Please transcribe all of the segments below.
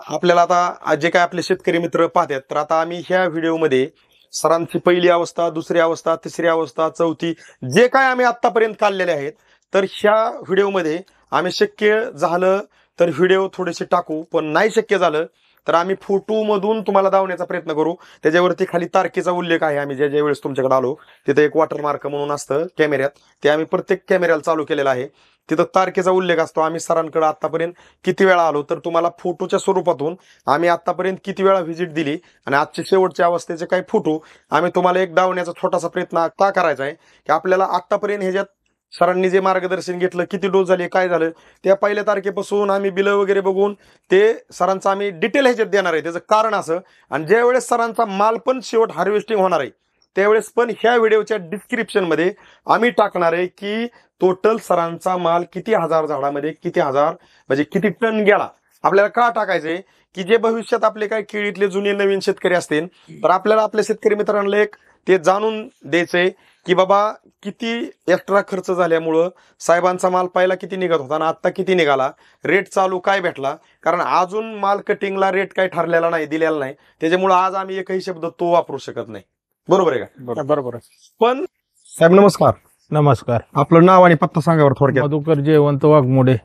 आपल्याला आता जे काय आपले शेतकरी मित्र पाहतात, तर आता आम्ही ह्या व्हिडिओमध्ये सरांची पहिली अवस्था, दुसरी अवस्था, तिसरी अवस्था, चौथी जे काय आम्ही आतापर्यंत काढलेले आहेत, तर ह्या व्हिडिओमध्ये आम्ही शक्य झालं तर व्हिडिओ थोडेसे टाकू, पण नाही शक्य झालं तर आम्ही फोटोमधून तुम्हाला दावण्याचा प्रयत्न करू. त्याच्यावरती खाली तारखेचा उल्लेख आहे. आम्ही ज्या वेळेस तुमच्याकडे आलो तिथे एक वॉटरमार्क म्हणून असतं कॅमेऱ्यात, ते आम्ही प्रत्येक कॅमेऱ्याला चालू केलेलं आहे. तिथं तारखेचा उल्लेख असतो. आम्ही सरांकडे आतापर्यंत किती वेळा आलो, तर तुम्हाला फोटोच्या स्वरूपातून आम्ही आतापर्यंत किती वेळा व्हिजिट दिली आणि आजच्या शेवटच्या अवस्थेचे काही फोटो आम्ही तुम्हाला एक दावण्याचा छोटासा प्रयत्न का करायचा आहे की आपल्याला आतापर्यंत ह्याच्यात सरांनी जे मार्गदर्शन घेतलं, किती डोस झाले, काय झालं, त्या पहिल्या तारखेपासून आम्ही बिलं वगैरे बघून ते सरांचं आम्ही डिटेल ह्याच्यात देणार आहे. त्याचं कारण असं, आणि ज्या वेळेस सरांचा माल पण शेवट हार्वेस्टिंग होणार आहे त्यावेळेस पण ह्या व्हिडिओच्या डिस्क्रिप्शनमध्ये आम्ही टाकणार आहे की टोटल सरांचा माल किती हजार झाडामध्ये, किती हजार म्हणजे किती टन गेला. आपल्याला का टाकायचंय की जे भविष्यात आपले काही केळीतले जुने नवीन शेतकरी असतील तर आपल्याला आपल्या शेतकरी मित्रांना एक ते जाणून द्यायचंय की बाबा किती एक्स्ट्रा खर्च झाल्यामुळं साहेबांचा माल पहिला किती निघत होता आणि आत्ता किती निघाला, रेट चालू काय भेटला. कारण अजून माल कटिंगला रेट काही ठरलेला नाही, दिलेला नाही, त्याच्यामुळं आज आम्ही एकही शब्द तो वापरू शकत नाही. बरोबर आहे का? बरोबर आहे. पण साहेब नमस्कार. नमस्कार. आपलं नाव आणि पत्ता सांगावर थोडक्यात. मधुकर जयवंत वाघमोडे,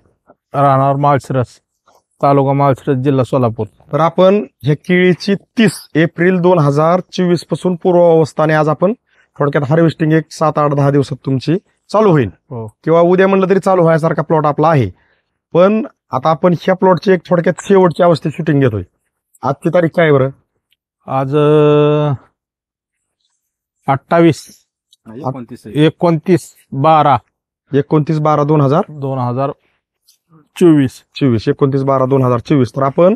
राहणार माळशिरस, तालुका माळशिरस, जिल्हा सोलापूर. तर आपण ह्या केळीची 30 एप्रिल 2024 पासून पूर्व अवस्था आणि आज आपण थोडक्यात हार्वेस्टिंग एक 7, 8, 10 दिवसात तुमची चालू होईल हो. किंवा उद्या म्हणलं तरी चालू व्हायसारखा प्लॉट आपला आहे. पण आता आपण ह्या प्लॉटची एक थोडक्यात शेवटच्या अवस्थेत शूटिंग घेतोय. आजची तारीख काय बरं? आज 28 29 12 29/12/2024 29/12/2024. तर आपण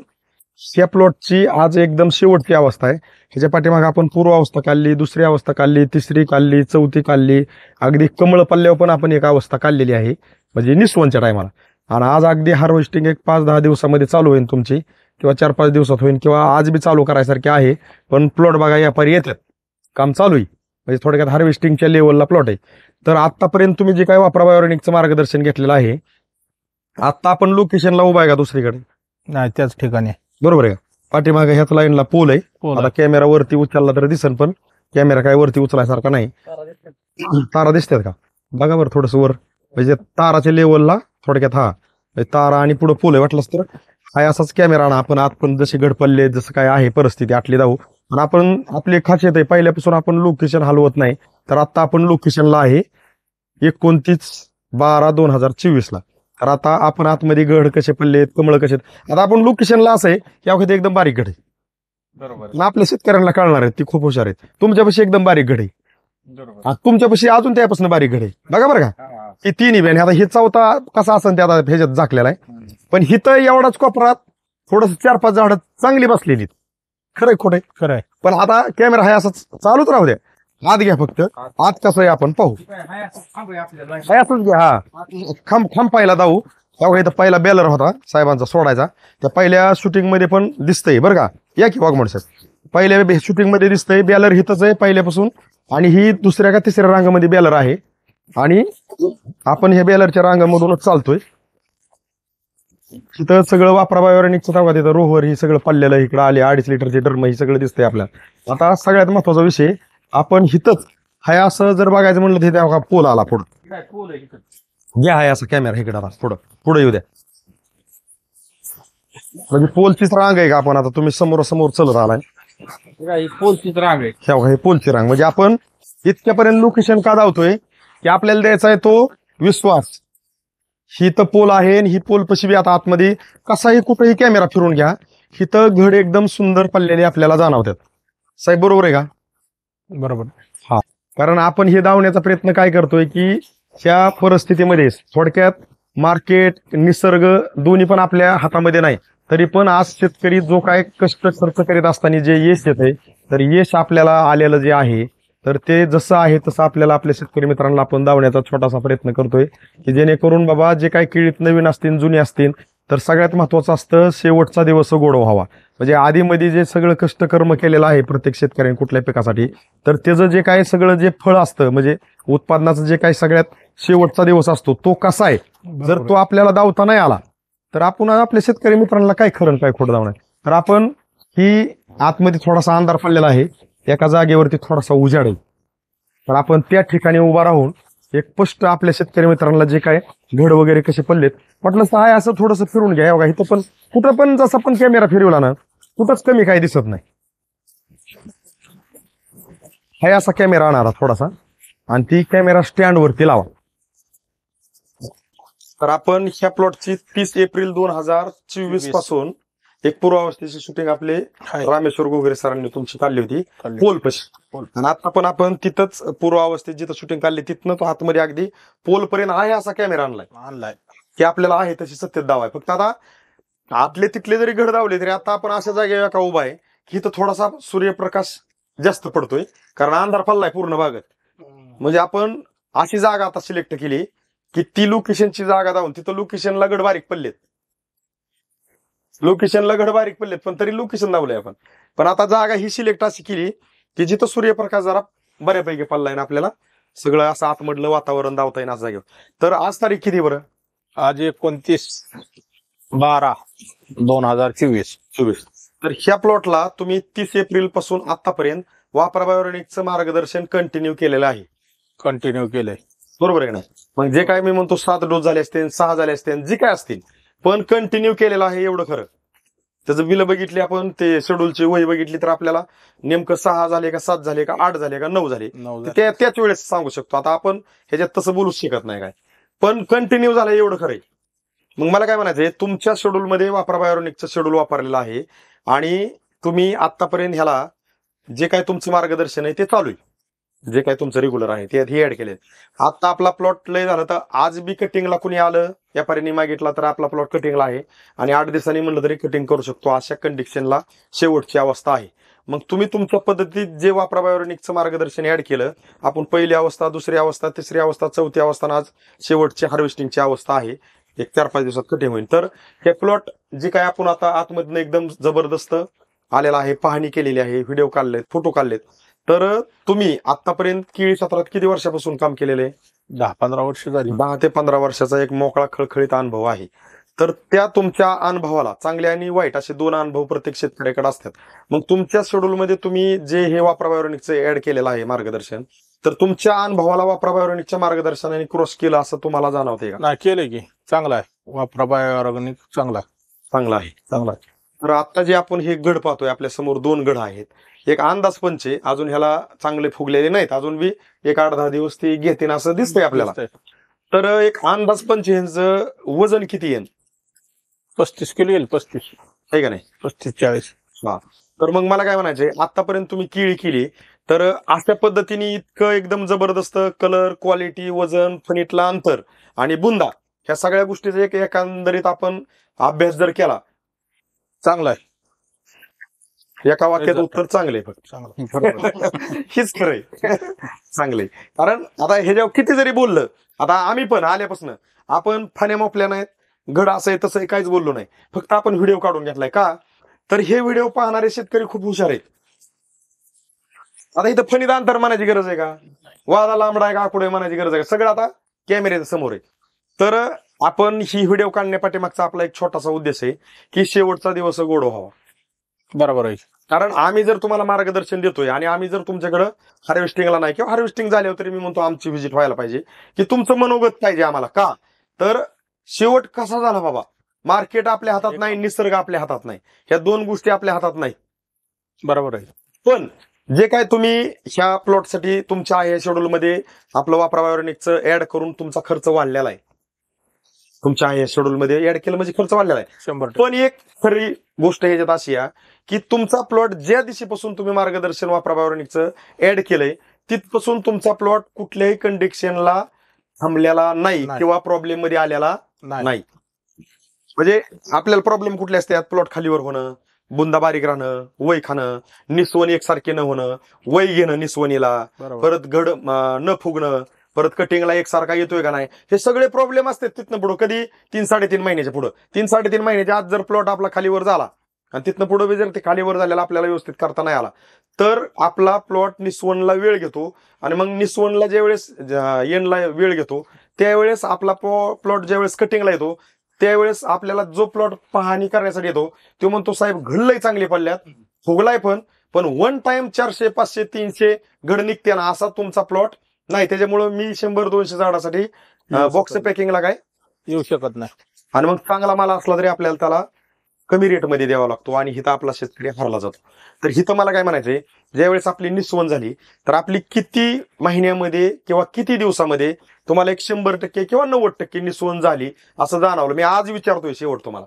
ह्या प्लॉटची आज एकदम शेवटची अवस्था आहे. ह्याच्या पाठीमागे आपण पूर्व अवस्था काढली, दुसरी अवस्था काढली, तिसरी काढली, चौथी काढली, अगदी कमळ पल्ल्यावर पण आपण एक अवस्था काढलेली आहे म्हणजे निस्वनच्या टायमाला. आणि आज अगदी हार्वेस्टिंग एक 5-10 दिवसामध्ये चालू होईल तुमची, किंवा 4-5 दिवसात होईल, किंवा आज बी चालू करायसारखे आहे. पण प्लॉट बघा व्यापारी येतात, काम चालू आहे, म्हणजे थोडक्यात हार्वेस्टिंगच्या लेवलला प्लॉट आहे. तर आतापर्यंत तुम्ही जे काही वापरा बायोरेनिकचं मार्गदर्शन घेतलेलं आहे, आता आपण लोकेशनला उभा आहे का दुसरीकडे? नाही, त्याच ठिकाणी. बरोबर आहे का? पाठीमागे ह्याच लाईनला पोल आहे. आता कॅमेरा वरती उचलला तर दिसन, पण कॅमेरा काय वरती उचलायसारखा नाही. तारा दिसतात का बघा बरं थोडस वर, म्हणजे ताराच्या लेवलला थोडक्यात हा तारा आणि पुढे पोल आहे. वाटलंच तर हा असाच कॅमेरा आणा आपण आत, पण जसे गडपल्ले जसं काय आहे परिस्थिती आटली जाऊ. आणि आपण आपली खासियत आहे पहिल्यापासून आपण लोकेशन हलवत नाही. तर आता आपण लोकेशनला आहे 29/12/2024 ला. तर आता आपण आतमध्ये गड कसे पडले, कमळ कसे. आता आपण लोकेशनला असं आहे की अवघ्यात एकदम बारीक गड आहे. बरोबर. आपल्या शेतकऱ्यांना कळणार आहेत, ती खूप हुशार आहेत. तुमच्यापाशी एकदम बारीक गड आहे, तुमच्यापाशी अजून त्यापासून बारीक गड आहे. बघा बरं का, ही तिन्ही बेन. आता हे चौथा कसा असं त्या ह्याच्यात झाकलेला आहे, पण हिथं एवढाच कोपरात थोडस 4-5 झाडं चांगली बसलेली. खरंय खोटंय? खरंय. पण आता कॅमेरा हा असंच चालूच राहू द्या. आत घ्या फक्त, आत कसं आहे आपण पाहू. असंच घ्या. हा खांब पहिला जाऊ. तेव्हा इथं पहिला बॅलर होता साहेबांचा सोडायचा, त्या पहिल्या शूटिंग मध्ये पण दिसतंय बरं का. या की वाघमोडे साहेब, पहिल्या शूटिंग मध्ये दिसतंय बॅलर हिथंच आहे पहिल्यापासून, आणि ही दुसऱ्या का तिसऱ्या रांगामध्ये बॅलर आहे, आणि आपण ह्या बॅलरच्या रांगामधूनच चालतोय. तिथं सगळं वापरा बायोरेनिकचं तेव्हा तिथं रोहर ही सगळं पडलेलं इकडं आले 2.5 लिटरचे ड्रम ही सगळं दिसतंय आपल्याला. आता सगळ्यात महत्वाचा विषय, आपण हिथंच हाय असं जर बघायचं म्हणलं तर तेव्हा पोल आला पुढं. घ्या हाय असा कॅमेरा इकडे पुढे येऊ द्या, म्हणजे पोलचीच रांग आहे का आपण. आता तुम्ही समोर चलत आलाय, पोलचीच रांग आहे. हे पोलची रांग. म्हणजे आपण इतक्यापर्यंत लोकेशन का धावतोय की आपल्याला द्यायचा आहे तो विश्वास. ही तर पोल आहे, आणि ही पोल पशी बी आता आतमध्ये कसाही कुठेही कॅमेरा फिरून घ्या, हिथं घड एकदम सुंदर पडलेले आपल्याला जाणवतात. साहेब बरोबर आहे का? बरोबर. हा, कारण आपण हे धावण्याचा प्रयत्न काय करतोय की ह्या परिस्थितीमध्ये थोडक्यात मार्केट निसर्ग दोन्ही पण आपल्या हातामध्ये नाही, तरी पण आज शेतकरी जो काय कष्ट खर्च करीत असताना जे यश येते, तर यश आपल्याला आलेलं जे आहे, तर ते जसं आहे तसं आपल्याला आपल्या शेतकरी मित्रांना आपण दावण्याचा छोटासा प्रयत्न करतोय की जेणेकरून बाबा जे काही केळीत नवीन असतील जुनी असतील, तर सगळ्यात महत्वाचं असतं शेवटचा दिवस गोड व्हावा. म्हणजे आधीमध्ये जे सगळं कष्टकर्म केलेलं आहे प्रत्येक शेतकऱ्याने कुठल्या पिकासाठी, तर त्याचं जे काय सगळं जे फळ असतं, म्हणजे उत्पादनाचं जे काही सगळ्यात शेवटचा दिवस असतो तो कसा आहे, जर तो आपल्याला दावता नाही आला तर आपण आपल्या शेतकरी मित्रांना काय खरं काय खोटं दावणार. तर आपण ही आतमध्ये थोडासा अंधार पडलेला आहे, एका जागेवरती थोडासा उजाड आहे. तर आपण त्या ठिकाणी उभा राहून एक स्पष्ट आपल्या शेतकरी मित्रांना जे काय घड वगैरे कसे पडलेत म्हटलं आहे असं थोडंसं फिरून घ्या. बघा इथं पण कुठं पण जसा पण कॅमेरा फिरवला ना कुठंच कमी काही दिसत नाही. हाय असा कॅमेरा आणा थोडासा आणि ती कॅमेरा स्टँड वरती लावा. तर आपण ह्या प्लॉटची 30 एप्रिल 2024 पासून एक पूर्वावस्थेची शूटिंग आपले रामेश्वर गोगरे सरांनी तुमची काढली होती पोलपाशी. आणि आता पण आपण तिथंच पूर्वावस्थेत जिथं शूटिंग काढली तिथनं तो आतमध्ये अगदी पोलपर्यंत आहे असा कॅमेरा आणलाय की आपल्याला आहे तशी सत्तेत दावा आहे. फक्त आता आतले तिथले जरी घड दावले तरी आता आपण अशा जागेवर का उभा आहे की इथं थोडासा सूर्यप्रकाश जास्त पडतोय कारण अंधार पडलाय पूर्ण भागात. म्हणजे आपण अशी जागा आता सिलेक्ट केली की ती लोकेशनची जागा दावून तिथं लोकेशनला गड बारीक पडलेत, पण तरी लोकेशन दावलंय आपण. पण आता जागा ही सिलेक्ट अशी केली की जिथं सूर्यप्रकाश जरा बऱ्यापैकी पडलाय ना आपल्याला सगळं असं आतमधलं वातावरण दावता येईल असं जागेवर. तर आज तारीख किती बरं? आज 29/12/2024. तर ह्या प्लॉटला तुम्ही 30 एप्रिल पासून आतापर्यंत वापरा बायोरेनिकचं मार्गदर्शन कंटिन्यू केलेलं आहे. कंटिन्यू केलंय. बरोबर आहे ना? मग जे काय मी म्हणतो 7 डोस झाले असतील, 6 झाले असतील, जे काय असतील पण कंटिन्यू केलेलं आहे एवढं खरं. त्याचं बिल बघितली आपण, ते शेड्यूलची वही बघितली तर आपल्याला नेमकं 6 झाले का 7 झाले का 8 झाले का 9 झाले त्याच वेळेस सांगू शकतो. आता आपण ह्याच्यात तसं बोलूच शकत नाही काय, पण कंटिन्यू झालं एवढं खरंय. मग मला काय म्हणायचंय, तुमच्या शेड्यूलमध्ये वापरा बायोरेनिकचं शेड्यूल वापरलेलं आहे आणि तुम्ही आतापर्यंत ह्याला जे काय तुमचं मार्गदर्शन आहे ते चालू आहे, जे काय तुमचं रेग्युलर आहे ते हे ऍड केले. आता आपला प्लॉट लय झालं तर आज बी कटिंगला कुणी आलं व्यापाऱ्यांनी मागितला तर आपला प्लॉट कटिंगला आहे आणि 8 दिवसांनी म्हणलं तरी कटिंग करू शकतो अशा कंडिशनला शेवटची अवस्था आहे. मग तुम्ही तुमच्या पद्धतीत जे वापरा बायोरेनिकचं मार्गदर्शन ऍड केलं, आपण पहिली अवस्था, दुसरी अवस्था, तिसरी अवस्था, चौथी अवस्था, आज शेवटची हार्वेस्टिंगची अवस्था आहे, एक 4-5 दिवसात कटिंग होईल. तर हे प्लॉट जे काय आपण आता आतमधनं एकदम जबरदस्त आलेला आहे, पाहणी केलेली आहे, व्हिडिओ काढलेत, फोटो काढलेत. तर तुम्ही आतापर्यंत केळी क्षेत्रात किती वर्षापासून काम केलेलं आहे? 10-15 वर्ष झाली. 10 ते 15 वर्षाचा एक मोकळा खळखळीत अनुभव आहे. तर त्या तुमच्या अनुभवाला चांगले आणि वाईट असे 2 अनुभव प्रत्येक शेतकऱ्याकडे असतात. मग तुमच्या शेड्यूलमध्ये तुम्ही जे हे वापरा बायोरेनिकचं ऍड केलेलं आहे मार्गदर्शन, तर तुमच्या अनुभवाला वापरा बायोरेनिकच्या मार्गदर्शनाने क्रॉस केलं असं तुम्हाला जाणवते का? नाही केलंय की चांगला आहे. वापरा बायोऑर्गॅनिक चांगला आहे. तर आता जे आपण हे गड पाहतोय आपल्या समोर 2 गड आहेत. एक अंदाज पंच आहे, अजून ह्याला चांगले फुगलेले नाहीत, अजून बी एक 8-10 दिवस ते घेतील असं दिसतंय आपल्याला. तर एक अंदाज पंच ह्यांचं वजन किती येईल? 35 किलो येईल. 35 आहे का नाही? 35-40. हा. तर मग मला काय म्हणायचंय, आतापर्यंत तुम्ही केळी केली तर अशा पद्धतीने इतकं एकदम जबरदस्त कलर, क्वालिटी, वजन, फणीतला अंतर आणि बुंदा ह्या सगळ्या गोष्टीचा एक एकंदरीत आपण अभ्यास जर केला, चांगला आहे. एका वाक्यात उत्तर चांगले फक्त हेच खरंय. चांगले. कारण आता ह्याच्यावर किती जरी बोललं, आता आम्ही पण आल्यापासून आपण फाण्या मोपल्या नाहीत, घड असं आहे तसं काहीच बोललो नाही, फक्त आपण व्हिडिओ काढून घेतलाय. का तर हे व्हिडिओ पाहणारे शेतकरी खूप हुशार आहेत. आता इथं फणीत अंतर म्हणायची गरज आहे का? वादा लांबडा आहे का आकुडे म्हणायची गरज आहे का? सगळं आता कॅमेऱ्याच्या समोर आहे. तर आपण ही व्हिडिओ काढण्यापाठीमागचा आपला एक छोटासा उद्देश आहे की शेवटचा दिवस गोड व्हावा. बरोबर आहे. कारण आम्ही जर तुम्हाला मार्गदर्शन देतोय आणि आम्ही जर तुमच्याकडं हार्वेस्टिंगला नाही किंवा हार्वेस्टिंग झाल्यावर तरी मी म्हणतो आमची व्हिजिट व्हायला पाहिजे की तुमचं मनोगत पाहिजे आम्हाला. का तर शेवट कसा झाला बाबा, मार्केट आपल्या हातात नाही, निसर्ग आपल्या हातात नाही, ह्या 2 गोष्टी आपल्या हातात नाही. बरोबर आहे. पण जे काय तुम्ही ह्या प्लॉटसाठी तुमच्या या शेड्यूलमध्ये आपलं वापरा बायोरेनिकचं ऍड करून तुमचा खर्च वाढलेला आहे, तुमच्या या शेड्यूलमध्ये ऍड केलं म्हणजे खर्च वाढलेला आहे. 100%. पण एक खरी गोष्ट ह्याच्यात अशी आहे की तुमचा प्लॉट ज्या दिवशीपासून तुम्ही मार्गदर्शन वापरा बायोरेनिकचं ऍड केलंय तिथपासून तुमचा प्लॉट कुठल्याही कंडिशनला थांबलेला नाही किंवा प्रॉब्लेम मध्ये आलेला नाही. म्हणजे आपल्याला प्रॉब्लेम कुठले असतात? प्लॉट खालीवर होणं, बुंदा बारीक राहणं, वय खाणं, निस्वन एकसारखे न होणं, वय घेणं निस्वनीला, परत घड न फुगणं, परत कटिंगला एकसारखा येतोय का नाही, हे सगळे प्रॉब्लेम असतात. तिथनं पुढं कधी 3-3.5 महिन्याच्या पुढं, 3-3.5 महिन्याच्या आज जर प्लॉट आपला खालीवर झाला आणि तिथनं पुढे जर ते खालीवर झालेला आपल्याला व्यवस्थित करता नाही आला तर आपला प्लॉट निस्वनला वेळ घेतो आणि मग निस्वनला ज्यावेळेस एंडला वेळ घेतो त्यावेळेस आपला प्लॉट ज्यावेळेस कटिंगला येतो त्यावेळेस आपल्याला जो प्लॉट पाहणी करण्यासाठी येतो तो म्हणतो साहेब घडलंय चांगले पडल्यात, फुगलाय पण वन टाइम 400 500 300 घड निघते ना असा तुमचा प्लॉट नाही. त्याच्यामुळे मी 100-200 झाडासाठी बॉक्स पॅकिंगला काय येऊ शकत नाही. आणि मग चांगला माल असला तरी आपल्याला त्याला कमी रेटमध्ये द्यावा लागतो आणि हिथं आपला शेतकरी हरला जातो. तर हिथं मला काय म्हणायचंय, ज्यावेळेस आपली निस्वन झाली तर आपली किती महिन्यामध्ये किंवा किती दिवसामध्ये तुम्हाला 100% किंवा 90% निस्वन झाली असं जाणवलं? मी आज विचारतोय शेवट तुम्हाला.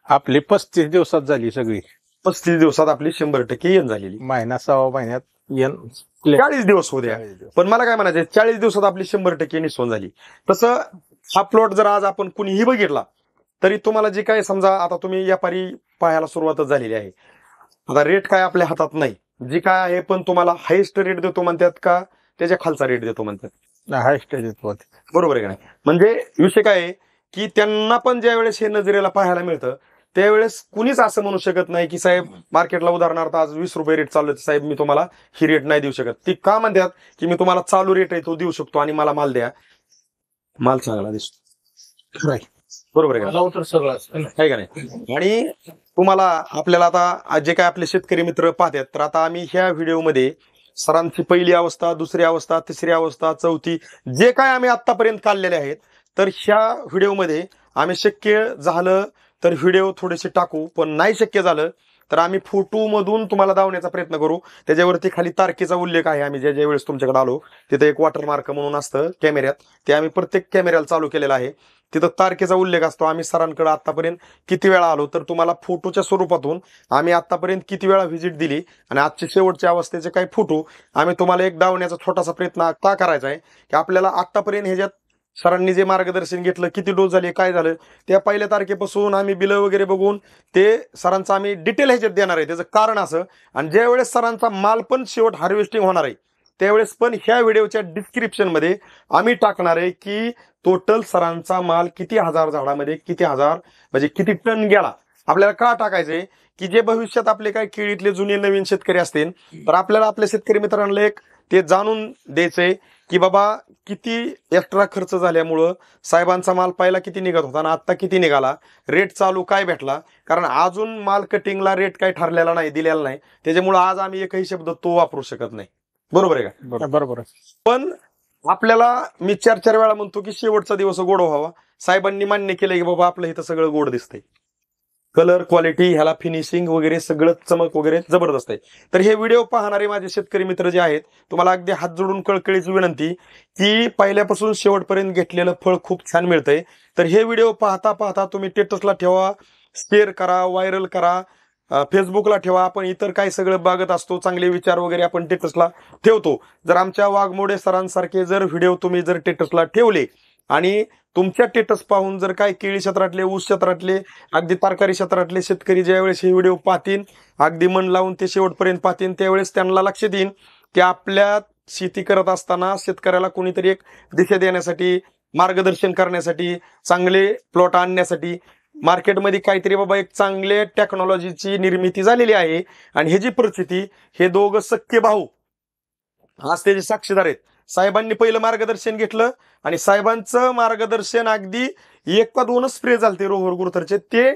आपली 35 दिवसात झाली सगळी. 35 दिवसात आपली 100% येण झालेली. महिना 6 महिन्यात येण 40 दिवस होऊ द्या, पण मला काय म्हणायचंय 40 दिवसात आपली 100% निस्वन झाली. तसं हा प्लॉट जर आज आपण कुणीही बघितला तरी तुम्हाला जे काय समजा आता तुम्ही व्यापारी पाहायला सुरुवातच झालेली आहे. आता रेट काय आपल्या हातात नाही, जी काय आहे पण तुम्हाला हायेस्ट रेट देतो म्हणतात का त्याच्या खालचा रेट देतो म्हणतात? हायस्ट देतो. बरोबर आहे का नाही? म्हणजे विषय काय आहे की त्यांना पण ज्या वेळेस हे नजरेला पाहायला मिळतं त्यावेळेस कुणीच असं म्हणू शकत नाही की साहेब मार्केटला उदाहरणार्थ आज 20 रुपये रेट चालू आहे, साहेब मी तुम्हाला ही रेट नाही देऊ शकत. ती का म्हणतात की मी तुम्हाला चालू रेट आहे तो देऊ शकतो आणि मला माल द्या, माल चांगला दिसतो. बरोबर आहे का? सगळं आहे का नाही? आणि तुम्हाला आपल्याला आता जे काय आपले शेतकरी मित्र पाहतात तर आता आम्ही ह्या व्हिडिओमध्ये सरांची पहिली अवस्था, दुसरी अवस्था, तिसरी अवस्था, चौथी जे काय आम्ही आतापर्यंत काढलेले आहेत तर ह्या व्हिडिओमध्ये आम्ही शक्य झालं तर व्हिडिओ थोडेसे टाकू, पण नाही शक्य झालं तर आम्ही फोटो मधून तुम्हाला दावण्याचा प्रयत्न करू. त्याच्यावरती खाली तारखेचा उल्लेख आहे. आम्ही ज्या वेळेस तुमच्याकडे आलो तिथे एक वॉटरमार्क म्हणून असतं कॅमेऱ्यात, ते आम्ही प्रत्येक कॅमेऱ्याला चालू केलेलं आहे. तिथं तारखेचा उल्लेख असतो. आम्ही सरांकडे आतापर्यंत किती वेळा आलो तर तुम्हाला फोटोच्या स्वरूपातून आम्ही आतापर्यंत किती वेळा व्हिजिट दिली आणि आजच्या शेवटच्या अवस्थेचे काही फोटो आम्ही तुम्हाला एक दावण्याचा छोटासा प्रयत्न का करायचा आहे की आपल्याला आतापर्यंत ह्याच्यात सरांनी जे मार्गदर्शन घेतलं, किती डोस झाले, काय झालं, त्या पहिल्या तारखेपासून आम्ही बिलं वगैरे बघून ते सरांचं आम्ही डिटेल ह्याच्यात देणार आहे. त्याचं कारण असं, आणि ज्या वेळेस सरांचा माल पण शेवट हार्वेस्टिंग होणार आहे त्यावेळेस पण ह्या व्हिडिओच्या डिस्क्रिप्शनमध्ये आम्ही टाकणार आहे की टोटल सरांचा माल किती हजार झाडामध्ये किती हजार म्हणजे किती टन गेला. आपल्याला का टाकायचंय की जे भविष्यात आपले काही केळीतले जुने नवीन शेतकरी असतील तर आपल्याला आपल्या शेतकरी मित्रांना एक ते जाणून द्यायचंय की बाबा किती एक्स्ट्रा खर्च झाल्यामुळं साहेबांचा माल पहिला किती निघत होता आणि आत्ता किती निघाला, रेट चालू काय भेटला. कारण अजून माल कटिंगला रेट काही ठरलेला नाही, दिलेला नाही, त्याच्यामुळं आज आम्ही एकही शब्द तो वापरू शकत नाही. बरोबर आहे का? बरोबर आहे. पण आपल्याला मी 4 वेळा म्हणतो की शेवटचा दिवस गोड व्हावा. साहेबांनी मान्य केलं की बाबा आपलं इथं सगळं गोड दिसतंय, कलर क्वालिटी ह्याला फिनिशिंग वगैरे सगळं चमक वगैरे जबरदस्त आहे. तर हे व्हिडिओ पाहणारे माझे शेतकरी मित्र जे आहेत तुम्हाला अगदी हात जोडून कळकळीची विनंती की पहिल्यापासून शेवटपर्यंत घेतलेलं फळ खूप छान मिळतंय. तर हे व्हिडिओ पाहता पाहता तुम्ही स्टेटसला ठेवा, शेअर करा, व्हायरल करा, फेसबुकला ठेवा. आपण इतर काही सगळं बघत असतो, चांगले विचार वगैरे आपण स्टेटसला ठेवतो. जर आमच्या वाघमोडे सरांसारखे जर व्हिडिओ तुम्ही जर स्टेटसला ठेवले आणि तुमच्या स्टेटस पाहून जर काय केळी क्षेत्रातले, ऊस क्षेत्रातले, अगदी तरकारी क्षेत्रातले शेतकरी ज्यावेळेस हे व्हिडिओ पाहतील, अगदी मन लावून ते शेवटपर्यंत पाहतील, त्यावेळेस त्यांना लक्षात येईल की आपल्या शेती करत असताना शेतकऱ्याला कोणीतरी एक दिशा देण्यासाठी, मार्गदर्शन करण्यासाठी, चांगले प्लॉट आणण्यासाठी मार्केटमध्ये काहीतरी बाबा एक चांगल्या टेक्नॉलॉजीची निर्मिती झालेली आहे. आणि ह्याची परिस्थिती हे दोघं सख्खे भाऊ आज त्याचे साक्षीदार आहेत. साहेबांनी पहिलं मार्गदर्शन घेतलं आणि साहेबांचं मार्गदर्शन अगदी 1 का 2च स्प्रे झालते रोहर गुरुथरचे, ते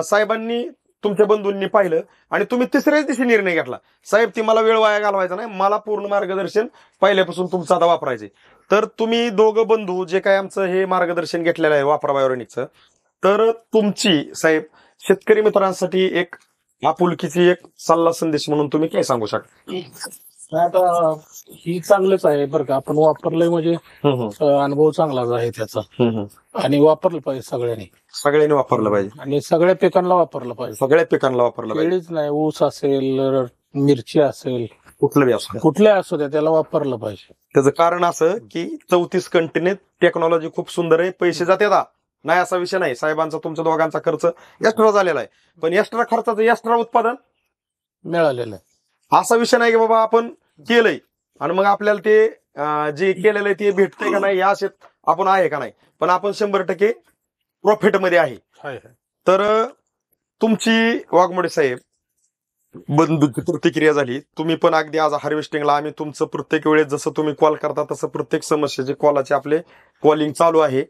साहेबांनी तुमच्या बंधूंनी पाहिलं आणि तुम्ही तिसऱ्याच दिवशी निर्णय घेतला साहेब ती मला वेळ वाया घालवायचा नाही, मला पूर्ण मार्गदर्शन पहिल्यापासून तुमचं आता वापरायचे. तर तुम्ही दोघं बंधू जे काय आमचं हे मार्गदर्शन घेतलेलं आहे वापरा बायोरेनिकचं, तर तुमची साहेब शेतकरी मित्रांसाठी एक आपुलकीची एक सल्ला संदेश म्हणून तुम्ही काय सांगू शकता? आता ही चांगलंच आहे बरं का, आपण वापरलंय म्हणजे अनुभव चांगलाच आहे त्याचा. आणि वापरलं पाहिजे सगळ्यांनी वापरलं पाहिजे आणि सगळ्या पिकांना वापरलं पाहिजे. सगळ्या पिकांना वापरलं पाहिजे, केळीच नाही, ऊस असेल, मिरची असेल, कुठलं असं कुठल्या असू द्या त्याला वापरलं पाहिजे. त्याचं कारण असं की 34 कंटिन्यू टेक्नॉलॉजी खूप सुंदर आहे, पैसे जातात नाही असा विषय नाही. साहेबांचा तुमच्या दोघांचा खर्च एक्स्ट्रा झालेला आहे, पण एक्स्ट्रा खर्चाचं एक्स्ट्रा उत्पादन मिळालेलं आहे. असा विषय नाही की बाबा आपण केलंय आणि मग आपल्याला ते जे केलेलं आहे ते भेटतंय का नाही या आपण आहे का नाही, पण आपण 100% प्रॉफिटमध्ये आहे. तर तुमची वाघमोडे साहेब बंधूची प्रतिक्रिया झाली. तुम्ही पण अगदी आज हार्वेस्टिंगला आम्ही तुमचं प्रत्येक वेळेस जसं तुम्ही कॉल करता तसं प्रत्येक समस्येचे कॉलाचे आपले कॉलिंग चालू आहे.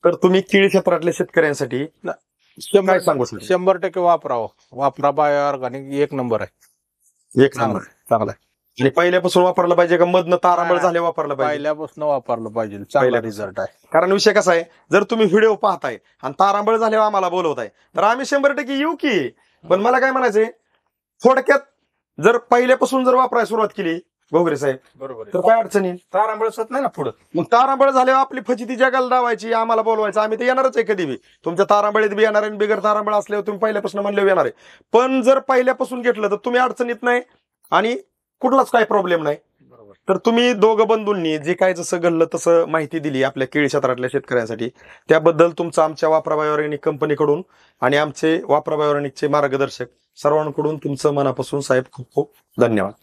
तर तुम्ही केळी क्षेत्रातल्या शेतकऱ्यांसाठी काय सांगू शकता? 100% वापरावं. वापरा बायो ऑर्गॅनिक एक नंबर आहे. एक नंबर. चांगला आहे. आणि पहिल्यापासून वापरलं पाहिजे का मधनं तारांबळ झाले वापरलं पाहिजे? पहिल्यापासून वापरलं पाहिजे. चांगला पहिल्यापासून. रिझल्ट आहे. कारण विषय कसा आहे, जर तुम्ही व्हिडिओ पाहताय आणि तारांबळ झाल्यावर आम्हाला बोलवताय तर आम्ही 100% येऊ की. पण मला काय म्हणायचंय, थोडक्यात जर पहिल्यापासून जर वापरायला सुरुवात केली घोगरे साहेब बरोबर तर काय अडचण येईल? तारांबळसत नाही ना पुढं. मग तारांबळ झाल्यावर आपली फजिती जगाला दावायची, आम्हाला बोलवायचं, आम्ही तर येणारच आहे कधी बी. तुमच्या तारांबळीत बी येणार आहे, बिगर तारांबळ असल्यावर तुम्ही पहिल्यापासून म्हणल्यावर येणार आहे. पण जर पहिल्यापासून घेतलं तर तुम्ही अडचणीत नाही आणि कुठलाच काय प्रॉब्लेम नाही. तर तुम्ही दोघं बंधूंनी जे काय जसं घडलं तसं माहिती दिली आपल्या केळी क्षेत्रातल्या शेतकऱ्यांसाठी, त्याबद्दल तुमचं आमच्या वापरा बायोऑर्गॅनिक कंपनीकडून आणि आमचे वापरा बायोऑर्गॅनिकचे मार्गदर्शक सर्वांकडून तुमचं मनापासून साहेब खूप खूप धन्यवाद.